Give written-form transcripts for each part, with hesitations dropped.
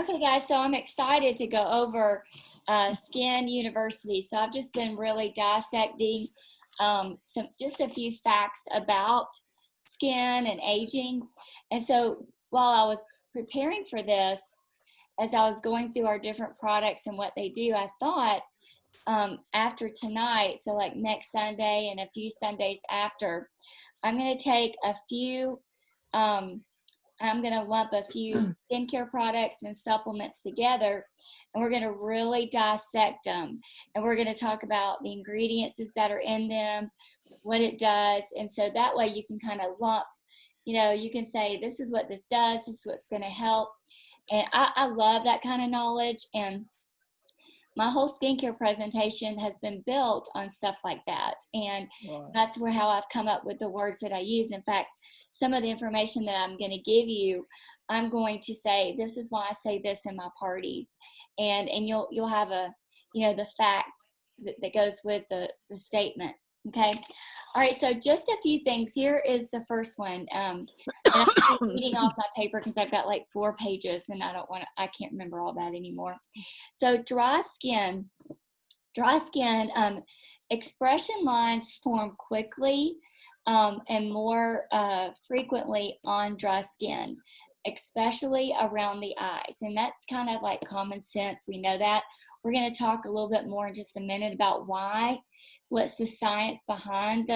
Okay, guys, so I'm excited to go over Skin University. So I've just been really dissecting just a few facts about skin and aging. And so while I was preparing for this, as I was going through our different products and what they do, I thought after tonight, so like next Sunday and a few Sundays after, I'm going to take a few I'm going to lump a few skincare products and supplements together, and we're going to really dissect them. And we're going to talk about the ingredients that are in them, what it does. And so that way you can kind of lump, you can say, this is what this does, this is what's going to help. And I love that kind of knowledge. And my whole skincare presentation has been built on stuff like that. And that's how I've come up with the words that I use. In fact, some of the information that I'm going to give you, I'm going to say, this is why I say this in my parties. And you'll have the fact that goes with the statement. Okay. All right. So just a few things. Here is the first one. And I'm reading off my paper because I've got like 4 pages and I can't remember all that anymore. So dry skin, expression lines form quickly and more frequently on dry skin, especially around the eyes. And that's kind of like common sense. We know that. We're going to talk a little bit more in just a minute about what's the science behind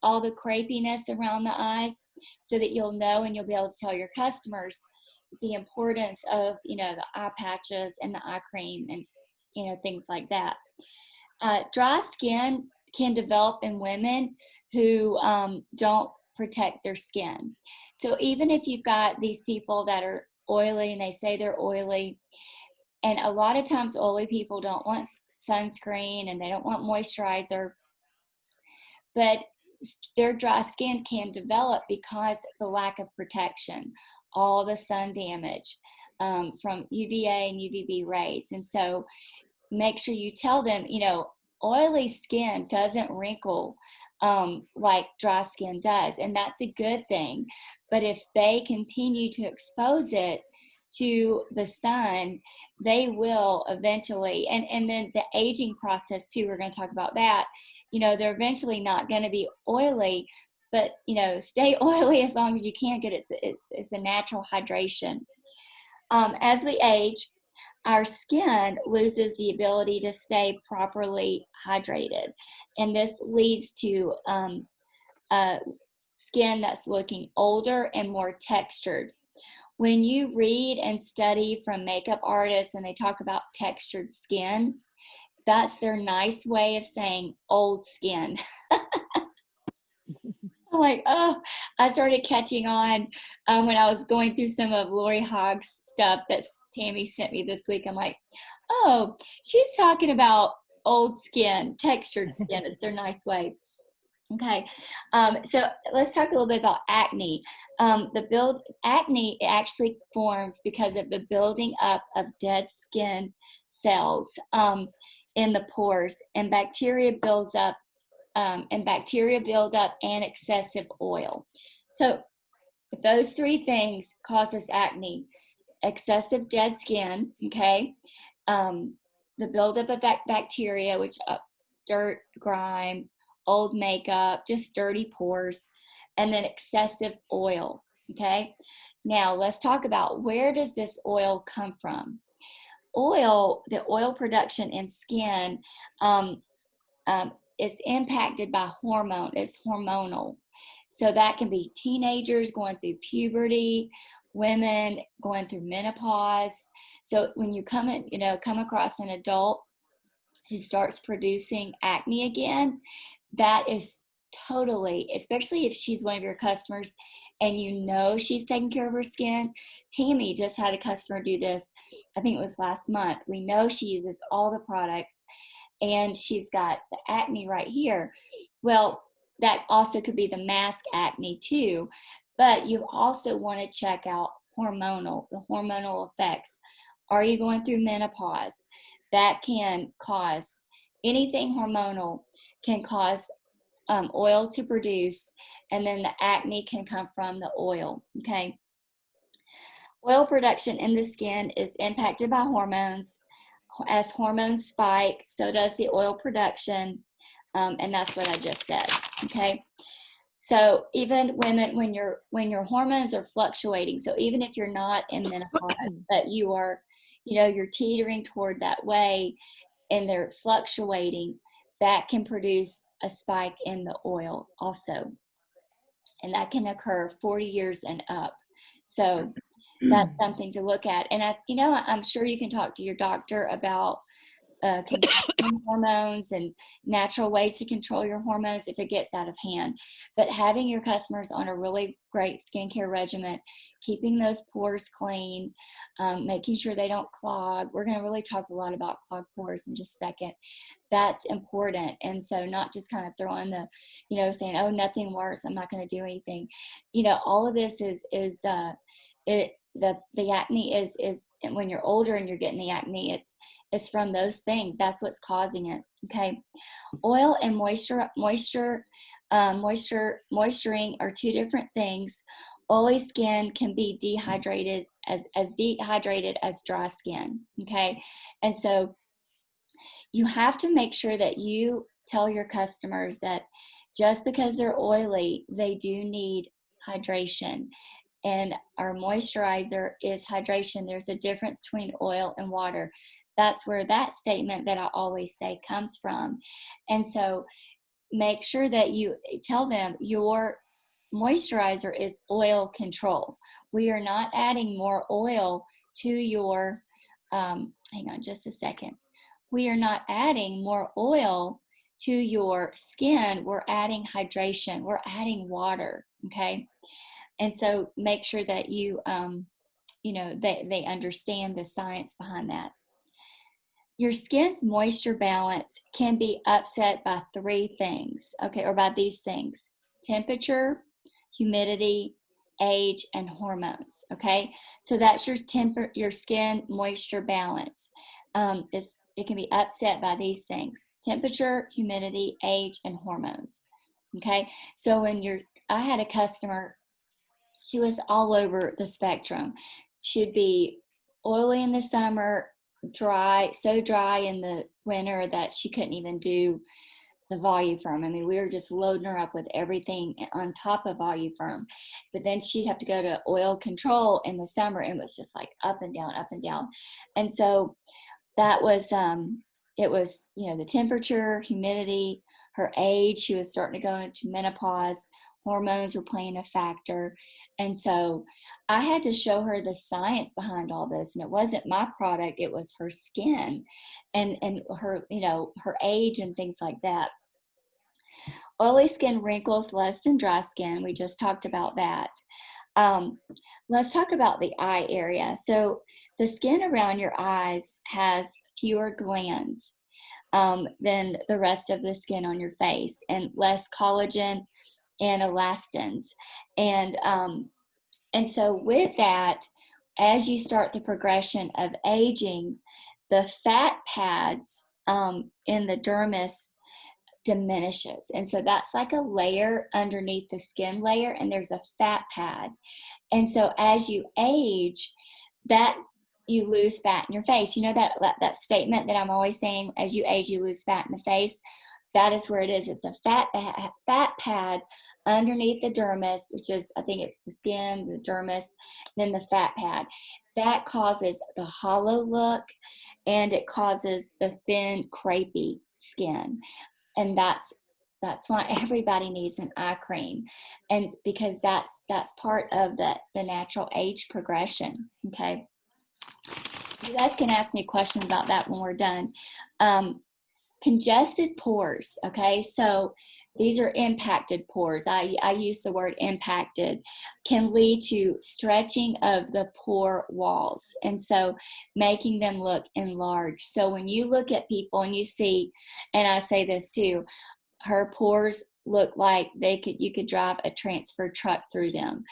all the crepiness around the eyes, so that you'll know and you'll be able to tell your customers the importance of, the eye patches and the eye cream and, things like that. Dry skin can develop in women who don't protect their skin. So even if you've got these people that are oily and they say they're oily, and a lot of times oily people don't want sunscreen and they don't want moisturizer, but their dry skin can develop because of the lack of protection, all the sun damage from UVA and UVB rays. And so make sure you tell them, oily skin doesn't wrinkle like dry skin does, and that's a good thing. But if they continue to expose it to the sun, they will eventually, and then the aging process too, we're going to talk about that. They're eventually not going to be oily, but stay oily as long as you can, get it's a natural hydration. As we age, our skin loses the ability to stay properly hydrated, and this leads to skin that's looking older and more textured. When you read and study from makeup artists and they talk about textured skin, that's their nice way of saying old skin. I'm like, oh, I started catching on when I was going through some of Lori Hogg's stuff that Tammy sent me this week. I'm like, oh, she's talking about old skin, textured skin. It's their nice way. Okay, so let's talk a little bit about acne. Acne actually forms because of the building up of dead skin cells in the pores, and bacteria build up and excessive oil. So those 3 things causes acne: excessive dead skin, okay, the buildup of bacteria, which dirt, grime, old makeup, just dirty pores, and then excessive oil. Okay, now let's talk about, where does this oil come from? The oil production in skin is impacted by hormone. It's hormonal. So that can be teenagers going through puberty, women going through menopause. So when you come across an adult who starts producing acne again, that is totally, especially if she's one of your customers and she's taking care of her skin. Tammy just had a customer do this, I think it was last month. We know she uses all the products and she's got the acne right here. Well, that also could be the mask acne too, but you also want to check out the hormonal effects. Are you going through menopause? That can cause, anything hormonal can cause oil to produce, and then the acne can come from the oil. Okay. Oil production in the skin is impacted by hormones. As hormones spike, so does the oil production, and that's what I just said. Okay, so even women, when your hormones are fluctuating, so even if you're not in menopause, but you are, you're teetering toward that way, and they're fluctuating, that can produce a spike in the oil also, and that can occur 40 years and up. So that's something to look at. And I'm sure you can talk to your doctor about controlling hormones and natural ways to control your hormones if it gets out of hand. But having your customers on a really great skincare regimen, keeping those pores clean, making sure they don't clog. We're going to really talk a lot about clogged pores in just a second. That's important. And so not just kind of throwing the, saying, oh, nothing works, I'm not going to do anything. All of this is the acne is when you're older and you're getting the acne, it's from those things. That's what's causing it. Okay, oil and moisturing are two different things. Oily skin can be dehydrated as dehydrated as dry skin. Okay, and so you have to make sure that you tell your customers that just because they're oily, they do need hydration. And our moisturizer is hydration. There's a difference between oil and water. That's where that statement that I always say comes from. And so make sure that you tell them your moisturizer is oil control. We are not adding more oil to your, hang on just a second. We are not adding more oil to your skin. We're adding hydration. We're adding water. Okay. And so make sure that they understand the science behind that. Your skin's moisture balance can be upset by three things, okay, or by these things: temperature, humidity, age, and hormones, okay? So that's your skin moisture balance. It can be upset by these things: temperature, humidity, age, and hormones, okay? So I had a customer, she was all over the spectrum. She'd be oily in the summer, so dry in the winter that she couldn't even do the Voluform. I mean, we were just loading her up with everything on top of Voluform. But then she'd have to go to oil control in the summer, and it was just like up and down, up and down. And so that was, it was, the temperature, humidity, her age. She was starting to go into menopause. Hormones were playing a factor. And so I had to show her the science behind all this. And it wasn't my product, it was her skin and her, her age and things like that. Oily skin wrinkles less than dry skin. We just talked about that. Let's talk about the eye area. So the skin around your eyes has fewer glands than the rest of the skin on your face, and less collagen and elastins. And so with that, as you start the progression of aging, the fat pads in the dermis diminishes. And so that's like a layer underneath the skin layer, and there's a fat pad. And so as you age, that you lose fat in your face. You know that statement that I'm always saying, as you age, you lose fat in the face. That is where it is. It's a fat pad underneath the dermis, which is, I think it's the skin, the dermis, then the fat pad. That causes the hollow look, and it causes the thin, crepey skin. And that's why everybody needs an eye cream, and because that's part of the natural age progression. Okay, you guys can ask me questions about that when we're done. Congested pores. Okay, so these are impacted pores. I use the word impacted. Can lead to stretching of the pore walls, and so making them look enlarged. So when you look at people and you see, and I say this too, her pores look like you could drive a transfer truck through them.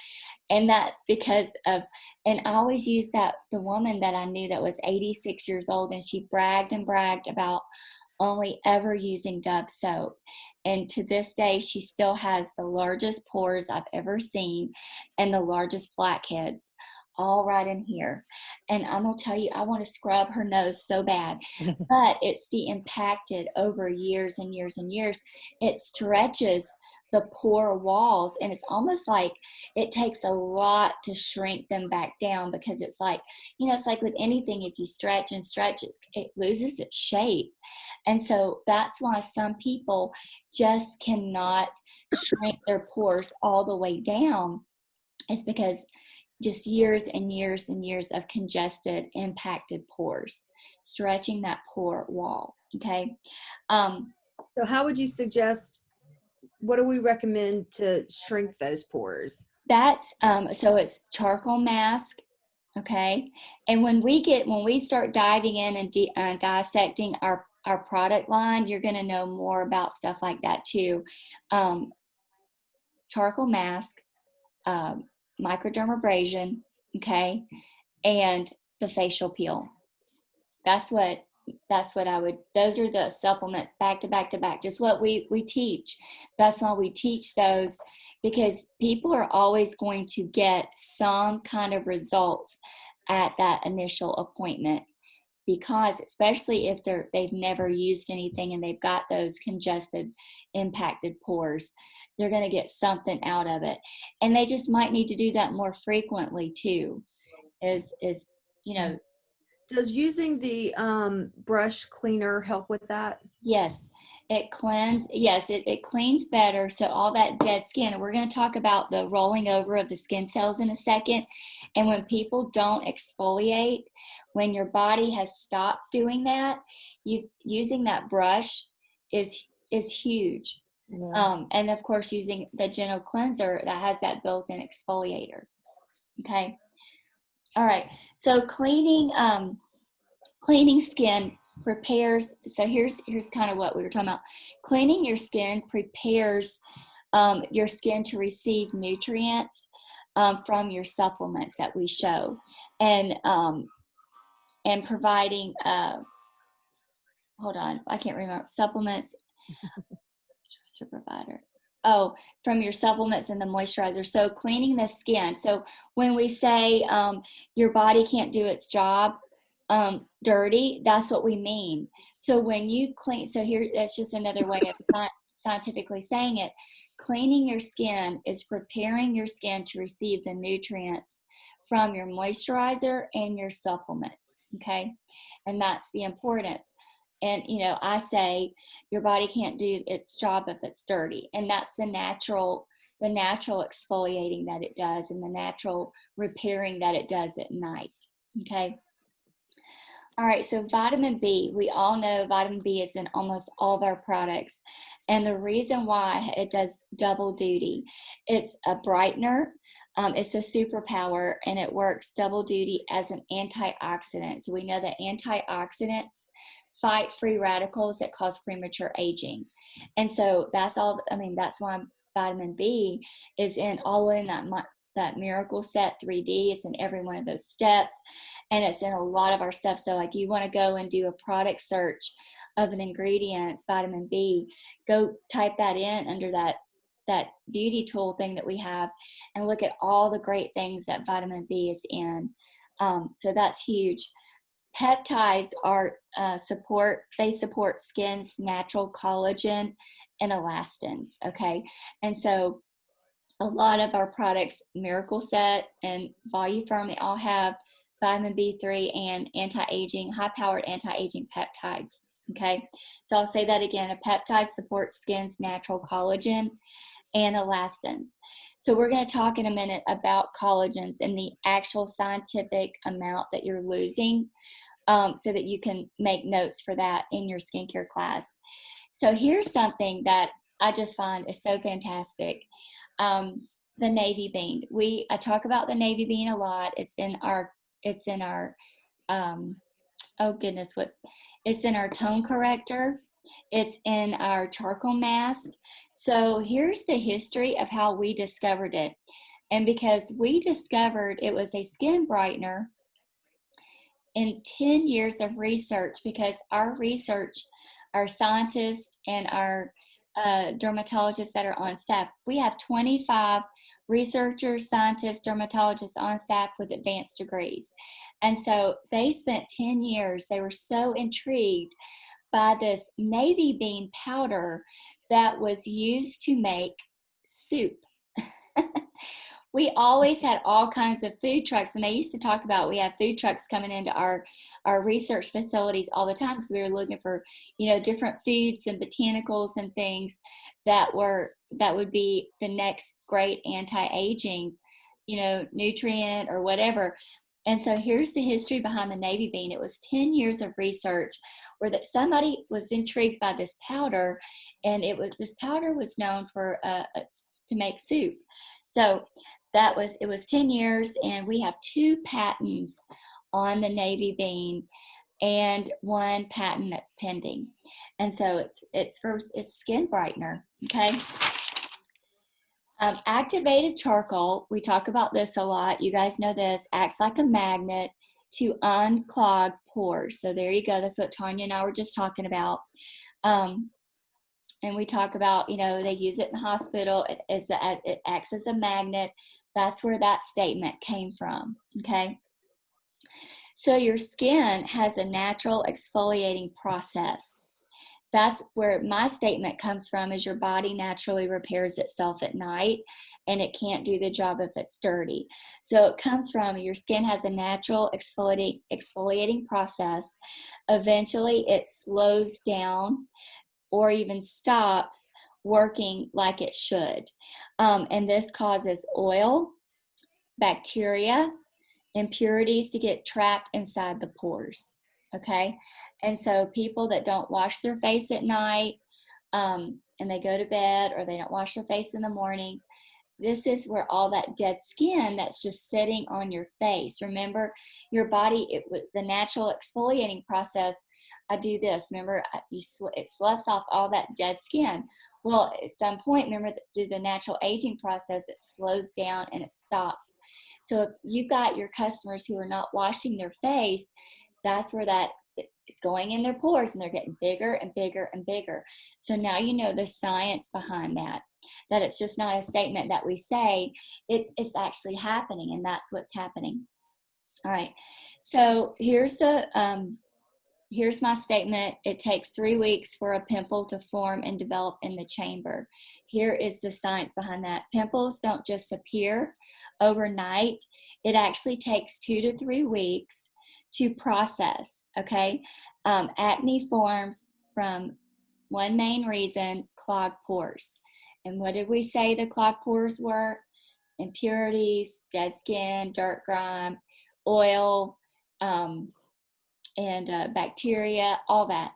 And that's because of, and I always use the woman that I knew that was 86 years old, and she bragged and bragged about only ever using Dove soap. And to this day, she still has the largest pores I've ever seen and the largest blackheads. all right in here. And I'm going to tell you, I want to scrub her nose so bad. But it's the impacted over years and years and years. It stretches the pore walls, and it's almost like it takes a lot to shrink them back down, because it's like, it's like with anything, if you stretch and stretch, it loses its shape. And so that's why some people just cannot shrink their pores all the way down. It's because just years and years and years of congested, impacted pores, stretching that pore wall. Okay. So how would you suggest, what do we recommend to shrink those pores? That's, so it's charcoal mask. Okay. And when we start diving in and dissecting our product line, you're going to know more about stuff like that too. Charcoal mask, microdermabrasion, okay, and the facial peel. That's what those are the supplements back to back to back, just what we teach. That's why we teach those, because people are always going to get some kind of results at that initial appointment, because especially if they've never used anything and they've got those congested, impacted pores, they're going to get something out of it. And they just might need to do that more frequently too, is Does using the brush cleaner help with that? yes, it cleans better. So all that dead skin, and we're going to talk about the rolling over of the skin cells in a second. And when people don't exfoliate, when your body has stopped doing that, using that brush is huge. Yeah. And of course, using the gentle cleanser that has that built-in exfoliator. Okay. All right. So cleaning skin prepares. So here's kind of what we were talking about. Cleaning your skin prepares your skin to receive nutrients from your supplements that we show, and providing. Hold on, I can't remember supplements. Provider. Oh, from your supplements and the moisturizer. So cleaning the skin. So when we say your body can't do its job dirty, that's what we mean. So when you clean, so here, that's just another way of scientifically saying it. Cleaning your skin is preparing your skin to receive the nutrients from your moisturizer and your supplements. Okay. And that's the importance. And, I say your body can't do its job if it's dirty. And that's the natural exfoliating that it does, and the natural repairing that it does at night. Okay. All right, so vitamin B, we all know vitamin B is in almost all of our products. And the reason why it does double duty, it's a brightener, it's a superpower, and it works double duty as an antioxidant. So we know that antioxidants fight free radicals that cause premature aging. And so that's why vitamin B is all in that Miracle Set 3D. It's in every one of those steps, and it's in a lot of our stuff. So like, you want to go and do a product search of an ingredient, vitamin B, go type that in under that beauty tool thing that we have, and look at all the great things that vitamin B is in. So that's huge. Peptides are support skin's natural collagen and elastins. Okay, and so a lot of our products, Miracle Set and Voluform, they all have vitamin B3 and high-powered anti-aging peptides. Okay, so I'll say that again. A peptide supports skin's natural collagen and elastins. So we're going to talk in a minute about collagens and the actual scientific amount that you're losing, so that you can make notes for that in your skincare class. So here's something that I just find is so fantastic. The navy bean. I talk about the navy bean a lot. It's in our it's in our tone corrector. It's in our charcoal mask. So here's the history of how we discovered it. And because we discovered it was a skin brightener in 10 years of research, because our scientists and our dermatologists that are on staff. We have 25 researchers, scientists, dermatologists on staff with advanced degrees. And so they spent 10 years, they were so intrigued by this navy bean powder that was used to make soup. We always had all kinds of food trucks, and they used to talk about, we have food trucks coming into our research facilities all the time because we were looking for, different foods and botanicals and things that would be the next great anti-aging, nutrient or whatever. And so here's the history behind the navy bean. It was 10 years of research where that somebody was intrigued by this powder, and this powder was known for to make soup. So it was 10 years, and we have 2 patents on the navy bean and 1 patent that's pending. And so it's skin brightener. Okay. Activated charcoal, we talk about this a lot. You guys know this, acts like a magnet to unclog pores. So there you go. That's what Tanya and I were just talking about. And we talk about, they use it in the hospital. It acts as a magnet. That's where that statement came from, okay? So your skin has a natural exfoliating process. That's where my statement comes from, is your body naturally repairs itself at night, and it can't do the job if it's dirty. So it comes from, your skin has a natural exfoliating process. Eventually it slows down or even stops working like it should. And this causes oil, bacteria, impurities to get trapped inside the pores. Okay. And so people that don't wash their face at night, and they go to bed, or they don't wash their face in the morning, this is where all that dead skin that's just sitting on your face. Remember, your body, the natural exfoliating process, I do this. Remember, it sloughs off all that dead skin. Well, at some point, remember, through the natural aging process, it slows down and it stops. So if you've got your customers who are not washing their face, that's where that it's going in their pores, and they're getting bigger and bigger and bigger. So now you know the science behind that it's just not a statement that we say, it's actually happening, and that's what's happening. All right, so here's my statement. It takes 3 weeks for a pimple to form and develop in the chamber. Here is the science behind that. Pimples don't just appear overnight. It actually takes 2 to 3 weeks to process, okay? Acne forms from one main reason, clogged pores. And what did we say the clogged pores were? Impurities, dead skin, dirt, grime, oil, and bacteria, all that.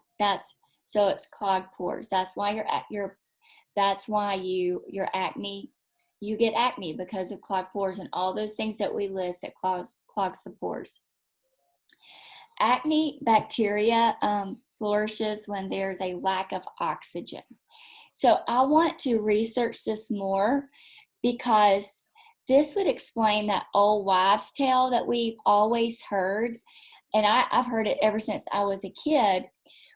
So it's clogged pores. That's why your acne, you get acne because of clogged pores and all those things that we list that clogs the pores. Acne bacteria flourishes when there's a lack of oxygen. So I want to research this more, because this would explain that old wives' tale that we've always heard. And I've heard it ever since I was a kid.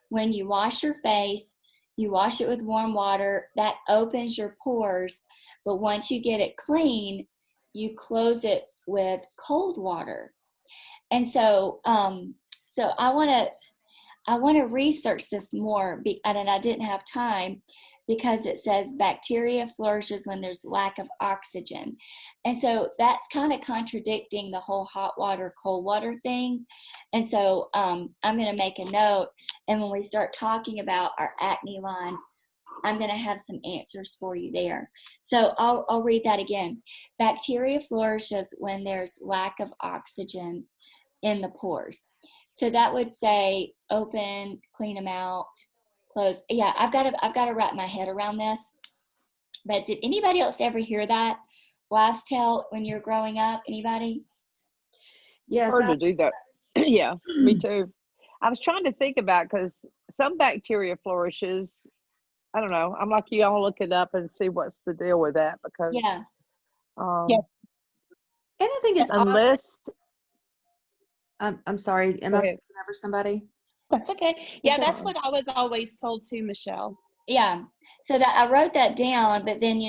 When you wash your face, you wash it with warm water, that opens your pores. But once you get it clean, you close it with cold water. And so, so I want to research this more, and I didn't have time, because it says bacteria flourishes when there's lack of oxygen. And so that's kind of contradicting the whole hot water, cold water thing. And so I'm going to make a note, and when we start talking about our acne line, I'm going to have some answers for you there. So I'll read that again. Bacteria flourishes when there's lack of oxygen in the pores. So that would say open, clean them out, close. Yeah, I've got to wrap my head around this. But did anybody else ever hear that wives' tale when you're growing up? Anybody? Yes. Heard to do that. Yeah, me too. I was trying to think about, because some bacteria flourishes. I don't know. I'm like you. I'll look it up and see what's the deal with that, because Yeah. And I think it's unless. I'm sorry. Am I speaking over somebody? That's okay. Yeah, that's what I was always told too, Michelle. Yeah. So that I wrote that down, but then,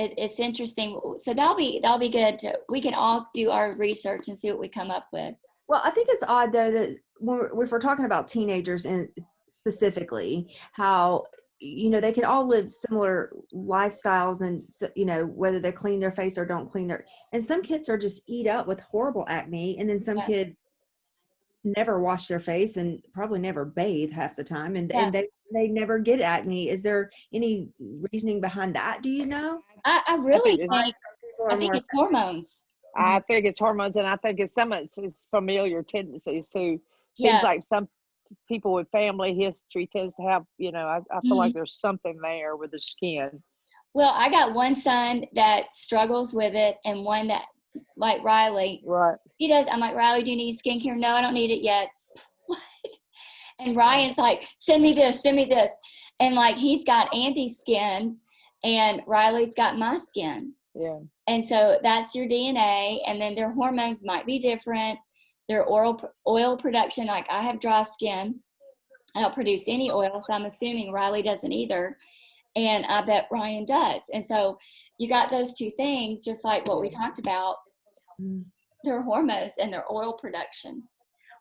it's interesting. So that'll be good. We can all do our research and see what we come up with. Well, I think it's odd though that if we're talking about teenagers and specifically how they can all live similar lifestyles and whether they clean their face or don't clean their, and some kids are just eat up with horrible acne, and then some Yeah. kids never wash their face and probably never bathe half the time, and Yeah. they never get acne. Is there any reasoning behind that? Do you know? I really think think People I are think more it's hormones. I think it's hormones, and I think it's some of it's familiar tendencies too. Seems Yeah. like some people with family history tends to have, I feel Mhm. like there's something there with the skin. Well, I got one son that struggles with it, and one that, like Riley, Right. he does. I'm like, Riley, do you need skincare? No, I don't need it yet. What? And Ryan's like, send me this, and like he's got Andy's skin, and Riley's got my skin. Yeah. And so that's your DNA, and then their hormones might be different. Their oil production, like I have dry skin. I don't produce any oil, so I'm assuming Riley doesn't either. And I bet Ryan does. And so you got those two things, just like what we talked about, their hormones and their oil production.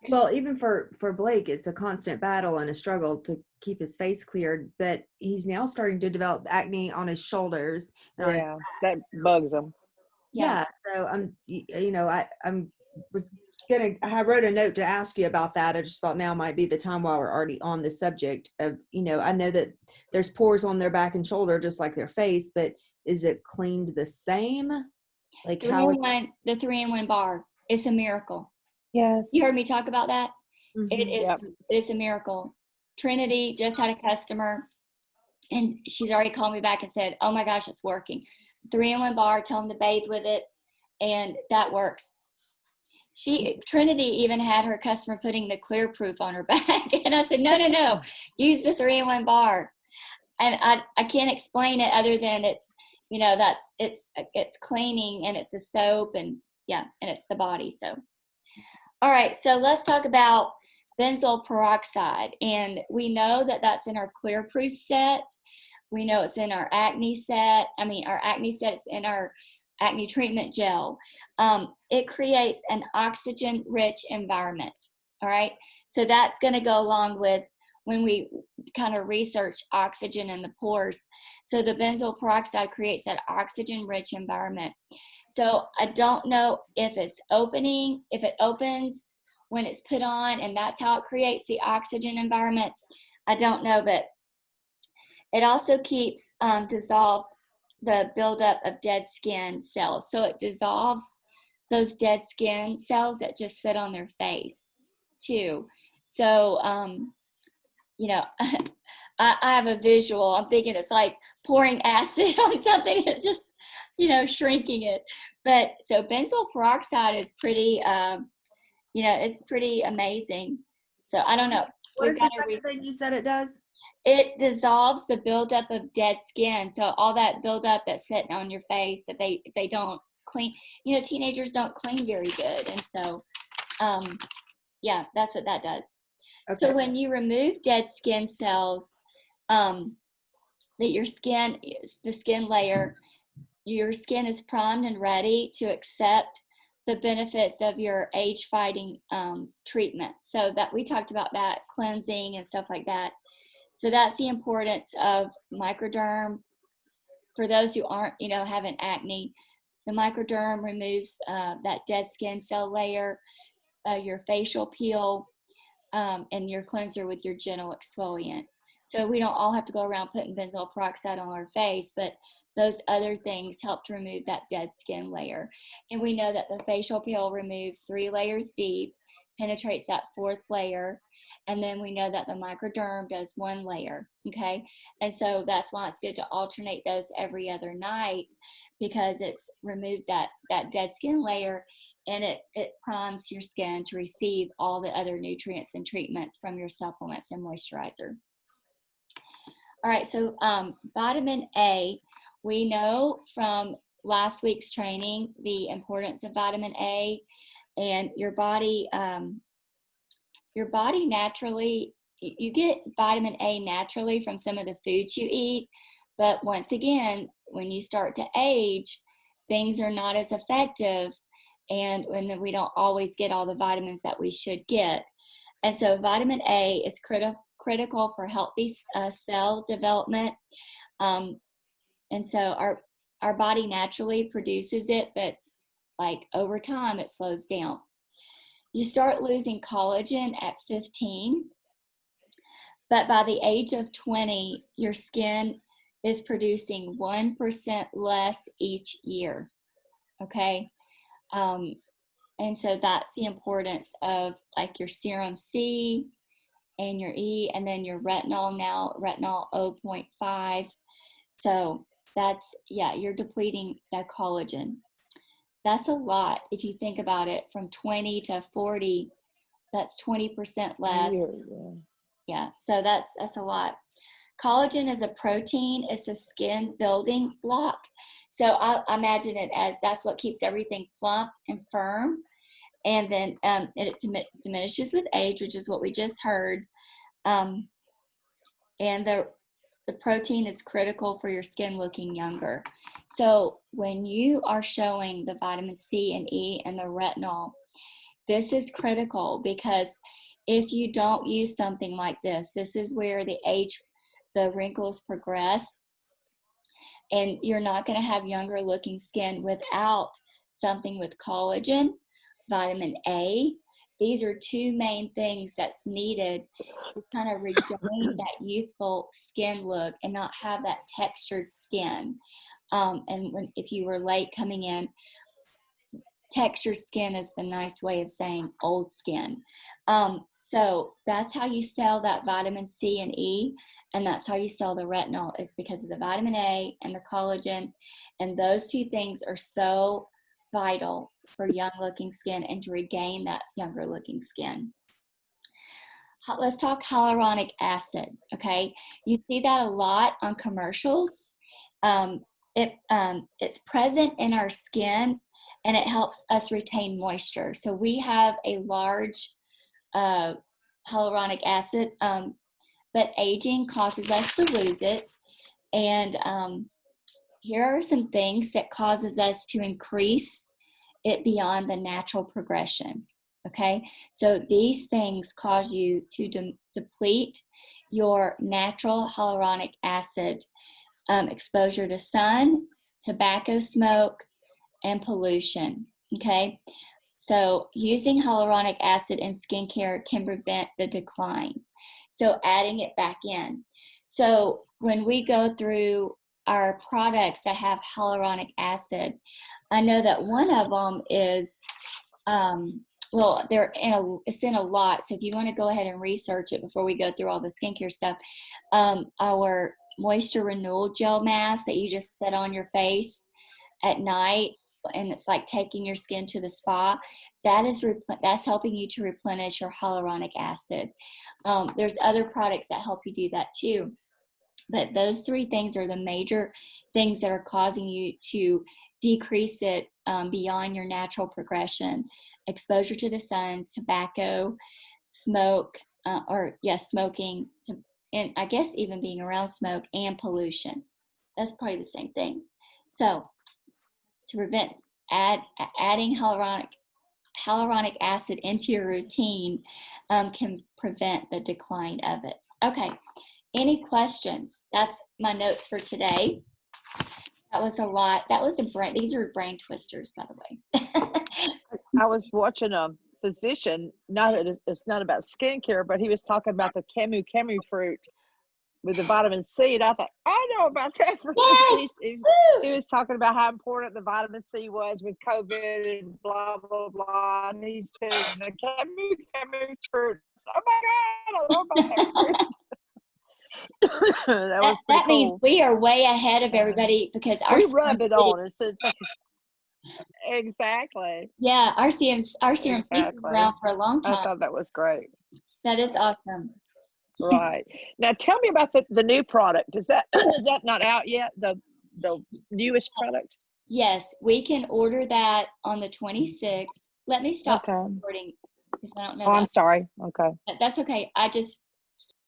Well, even for Blake, it's a constant battle and a struggle to keep his face cleared, but he's now starting to develop acne on his shoulders. And on his Yeah. That bugs them. Yeah. So I wrote a note to ask you about that. I just thought now might be the time while we're already on the subject of, I know that there's pores on their back and shoulder, just like their face, but is it cleaned the same? Like The 3-in-1 bar, it's a miracle. Yes. You heard me talk about that? It is, Yep. it's a miracle. Trinity just had a customer, and she's already called me back and said, oh my gosh, it's working. 3-in-1 bar, tell them to bathe with it, and that works. Trinity even had her customer putting the clear proof on her back, and I said, no, use the 3-in-1 bar. And I can't explain it other than it's cleaning, and it's a soap, and and it's the body. So, all right, so let's talk about benzoyl peroxide, and we know that that's in our clear proof set. We know it's in our acne set. Our acne set's in our acne treatment gel. It creates an oxygen-rich environment. All right, so that's going to go along with when we kind of research oxygen in the pores. So the benzoyl peroxide creates that oxygen-rich environment. So I don't know if it opens when it's put on, and that's how it creates the oxygen environment. I don't know, but it also keeps dissolved the buildup of dead skin cells. So it dissolves those dead skin cells that just sit on their face too. So, I have a visual. I'm thinking it's like pouring acid on something. It's just, shrinking it. But so benzoyl peroxide is pretty, it's pretty amazing. So I don't know. What is the second thing you said it does? It dissolves the buildup of dead skin. So all that buildup that's sitting on your face that they don't clean. Teenagers don't clean very good, and so, that's what that does. Okay. So when you remove dead skin cells, the skin layer, your skin is primed and ready to accept the benefits of your age-fighting treatment. So that we talked about that, cleansing and stuff like that. So that's the importance of microderm. For those who aren't, having acne, the microderm removes that dead skin cell layer, your facial peel, and your cleanser with your gentle exfoliant. So we don't all have to go around putting benzoyl peroxide on our face, but those other things help to remove that dead skin layer. And we know that the facial peel removes 3 layers deep, penetrates that 4th layer, and then we know that the microderm does 1 layer, okay? And so that's why it's good to alternate those every other night, because it's removed that dead skin layer, and it primes your skin to receive all the other nutrients and treatments from your supplements and moisturizer. All right, so vitamin A, we know from last week's training the importance of vitamin A, and your body naturally you get vitamin A naturally from some of the foods you eat, but once again, when you start to age, things are not as effective, and when we don't always get all the vitamins that we should get. And so vitamin A is critical for healthy cell development. And so our body naturally produces it, but like over time it slows down. You start losing collagen at 15, but by the age of 20, your skin is producing 1% less each year. Okay. And so that's the importance of like your serum C and your E, and then your retinol now, retinol 0.5. So that's, yeah, you're depleting that collagen. That's a lot if you think about it. From 20 to 40, that's 20% less. Yeah, so that's a lot. Collagen is a protein. It's a skin building block. So I imagine it as that's what keeps everything plump and firm. And then it diminishes with age, which is what we just heard. And the protein is critical for your skin looking younger. So when you are showing the vitamin C and E and the retinol, this is critical, because if you don't use something like this is where the wrinkles progress, and you're not going to have younger looking skin without something with collagen, vitamin A. These are two main things that's needed to kind of regain that youthful skin look and not have that textured skin. And if you were late coming in, textured skin is the nice way of saying old skin. So that's how you sell that vitamin C and E, and that's how you sell the retinol, is because of the vitamin A and the collagen. And those two things are so vital for young looking skin and to regain that younger looking skin. Let's talk hyaluronic acid. Okay, you see that a lot on commercials. It's present in our skin, and it helps us retain moisture. So we have a large hyaluronic acid, but aging causes us to lose it. And here are some things that causes us to increase it beyond the natural progression. Okay, so these things cause you to deplete your natural hyaluronic acid. Exposure to sun, tobacco smoke, and pollution. Okay, so using hyaluronic acid in skincare can prevent the decline. So adding it back in. So when we go through our products that have hyaluronic acid, I know that one of them is, well, it's in a lot. So if you want to go ahead and research it before we go through all the skincare stuff, our moisture renewal gel mask that you just set on your face at night, and it's like taking your skin to the spa, that's helping you to replenish your hyaluronic acid. There's other products that help you do that too, but those three things are the major things that are causing you to decrease it beyond your natural progression: exposure to the sun, tobacco, smoke, smoking, and I guess even being around smoke, and pollution. That's probably the same thing. So to prevent adding hyaluronic acid into your routine can prevent the decline of it. Okay, any questions? That's my notes for today. That was a lot. These are brain twisters, by the way. I was watching a physician, it's not about skincare, but he was talking about the camu fruit with the vitamin C, and I thought, I know about that fruit. Yes! He was talking about how important the vitamin C was with COVID and blah, blah, blah. And he said, the camu fruit. Oh my God, I love that fruit. that cool. means we are way ahead of everybody, because we rub it on. It's like, exactly. Yeah, our serum C's been around for a long time. I thought that was great. That is awesome. Right. Now tell me about the new product. Is that not out yet? The newest product? Yes, we can order that on the 26th. Let me stop recording, because I don't know. Oh, I'm sorry. Okay. That's okay. I just